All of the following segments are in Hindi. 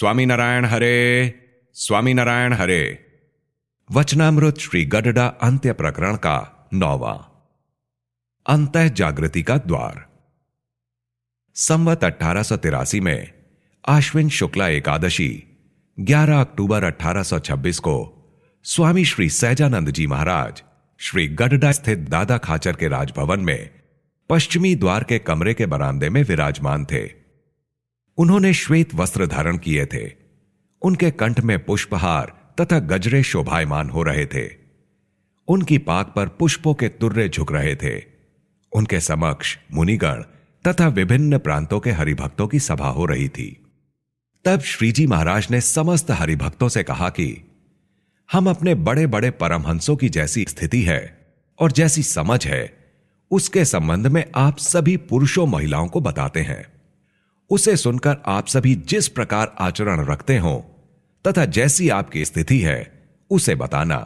स्वामीनारायण हरे, स्वामीनारायण हरे। वचनामृत श्री गडडा अंत्य प्रकरण का 9वां। अंतः जागृति का द्वार। संवत 1883 में आश्विन शुक्ला एकादशी 11 अक्टूबर 1826 को स्वामी श्री सहजानंद जी महाराज श्री गडडा स्थित दादा खाचर के राजभवन में पश्चिमी द्वार के कमरे के बरामदे में विराजमान थे। उन्होंने श्वेत वस्त्र धारण किए थे। उनके कंठ में पुष्पहार तथा गजरे शोभायमान हो रहे थे। उनकी पाक पर पुष्पों के तुर्रे झुक रहे थे। उनके समक्ष मुनिगण तथा विभिन्न प्रांतों के हरिभक्तों की सभा हो रही थी। तब श्रीजी महाराज ने समस्त हरिभक्तों से कहा कि हम अपने बड़े बड़े परमहंसों की जैसी स्थिति है और जैसी समझ है, उसके संबंध में आप सभी पुरुषों महिलाओं को बताते हैं। उसे सुनकर आप सभी जिस प्रकार आचरण रखते हो तथा जैसी आपकी स्थिति है, उसे बताना।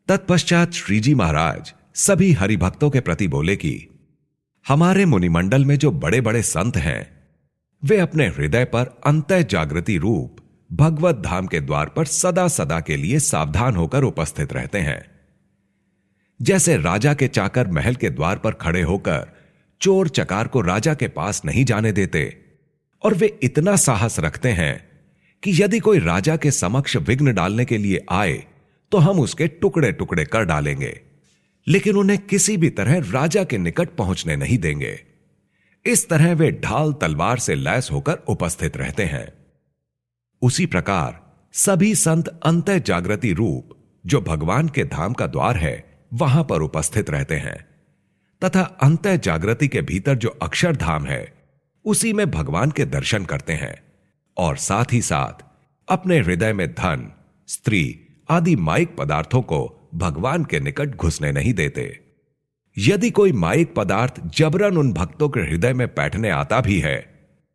तत्पश्चात श्रीजी महाराज सभी हरिभक्तों के प्रति बोले कि हमारे मुनिमंडल में जो बड़े बड़े संत हैं, वे अपने हृदय पर अंतः जागृति रूप भगवत धाम के द्वार पर सदा सदा के लिए सावधान होकर उपस्थित रहते हैं। जैसे राजा के चाकर महल के द्वार पर खड़े होकर चोर चकार को राजा के पास नहीं जाने देते, और वे इतना साहस रखते हैं कि यदि कोई राजा के समक्ष विघ्न डालने के लिए आए तो हम उसके टुकड़े टुकड़े कर डालेंगे, लेकिन उन्हें किसी भी तरह राजा के निकट पहुंचने नहीं देंगे। इस तरह वे ढाल तलवार से लैस होकर उपस्थित रहते हैं। उसी प्रकार सभी संत अंतः जागृति रूप जो भगवान के धाम का द्वार है, वहां पर उपस्थित रहते हैं तथा अंतः जागृति के भीतर जो अक्षरधाम है, उसी में भगवान के दर्शन करते हैं और साथ ही साथ अपने हृदय में धन, स्त्री आदि माइक पदार्थों को भगवान के निकट घुसने नहीं देते। यदि कोई माइक पदार्थ जबरन उन भक्तों के हृदय में बैठने आता भी है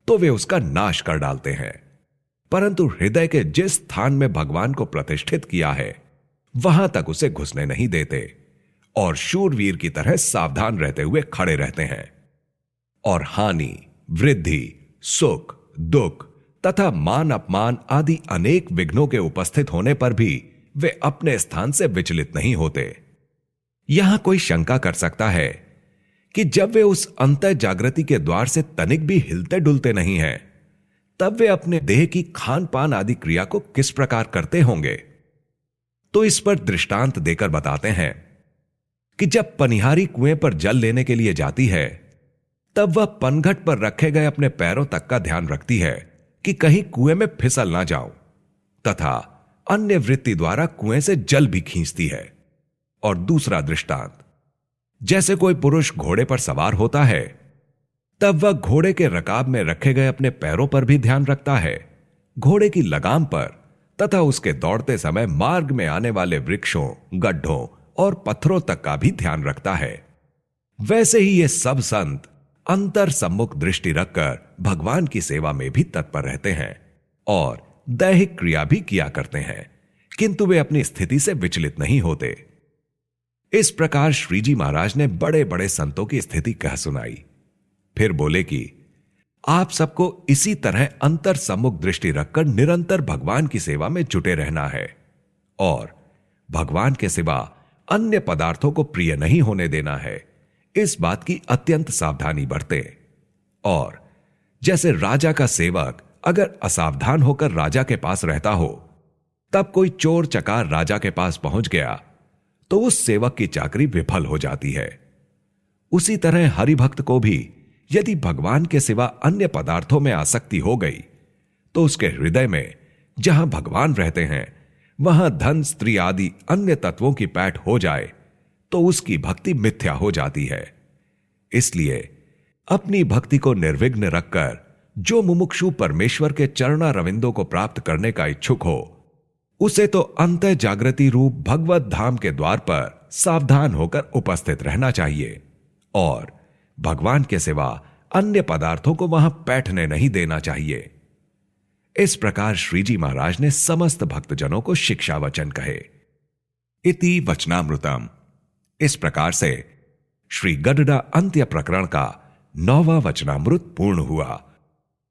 तो वे उसका नाश कर डालते हैं, परंतु हृदय के जिस स्थान में भगवान को प्रतिष्ठित किया है, वहां तक उसे घुसने नहीं देते और शूरवीर की तरह सावधान रहते हुए खड़े रहते हैं। और हानि, वृद्धि, सुख, दुख तथा मान अपमान आदि अनेक विघ्नों के उपस्थित होने पर भी वे अपने स्थान से विचलित नहीं होते। यहां कोई शंका कर सकता है कि जब वे उस अंतः जागृति के द्वार से तनिक भी हिलते डुलते नहीं हैं, तब वे अपने देह की खान पान आदि क्रिया को किस प्रकार करते होंगे। तो इस पर दृष्टांत देकर बताते हैं कि जब पनिहारी कुएं पर जल लेने के लिए जाती है, तब वह पनघट पर रखे गए अपने पैरों तक का ध्यान रखती है कि कहीं कुएं में फिसल ना जाऊं, तथा अन्य वृत्ति द्वारा कुएं से जल भी खींचती है। और दूसरा दृष्टांत, जैसे कोई पुरुष घोड़े पर सवार होता है, तब वह घोड़े के रकाब में रखे गए अपने पैरों पर भी ध्यान रखता है, घोड़े की लगाम पर तथा उसके दौड़ते समय मार्ग में आने वाले वृक्षों, गड्ढों और पत्थरों तक का भी ध्यान रखता है। वैसे ही ये सब संत अंतर सम्मुख दृष्टि रखकर भगवान की सेवा में भी तत्पर रहते हैं और दैहिक क्रिया भी किया करते हैं, किंतु वे अपनी स्थिति से विचलित नहीं होते। इस प्रकार श्रीजी महाराज ने बड़े बड़े संतों की स्थिति कह सुनाई। फिर बोले कि आप सबको इसी तरह अंतर सम्मुख दृष्टि रखकर निरंतर भगवान की सेवा में जुटे रहना है और भगवान के सिवा अन्य पदार्थों को प्रिय नहीं होने देना है। इस बात की अत्यंत सावधानी बरते। और जैसे राजा का सेवक अगर असावधान होकर राजा के पास रहता हो, तब कोई चोर चकार राजा के पास पहुंच गया तो उस सेवक की चाकरी विफल हो जाती है। उसी तरह हरिभक्त को भी यदि भगवान के सिवा अन्य पदार्थों में आसक्ति हो गई तो उसके हृदय में जहां भगवान रहते हैं, वहां धन, स्त्री आदि अन्य तत्वों की पैठ हो जाए तो उसकी भक्ति मिथ्या हो जाती है। इसलिए अपनी भक्ति को निर्विघ्न रखकर जो मुमुक्षु परमेश्वर के चरणारविंदों को प्राप्त करने का इच्छुक हो, उसे तो अंतः जागृति रूप भगवत धाम के द्वार पर सावधान होकर उपस्थित रहना चाहिए और भगवान के सिवा अन्य पदार्थों को वहां बैठने नहीं देना चाहिए। इस प्रकार श्रीजी महाराज ने समस्त भक्तजनों को शिक्षा वचन कहे। इति वचनामृतम। इस प्रकार से श्री गडडा अंत्य प्रकरण का 9वां वचनामृत पूर्ण हुआ।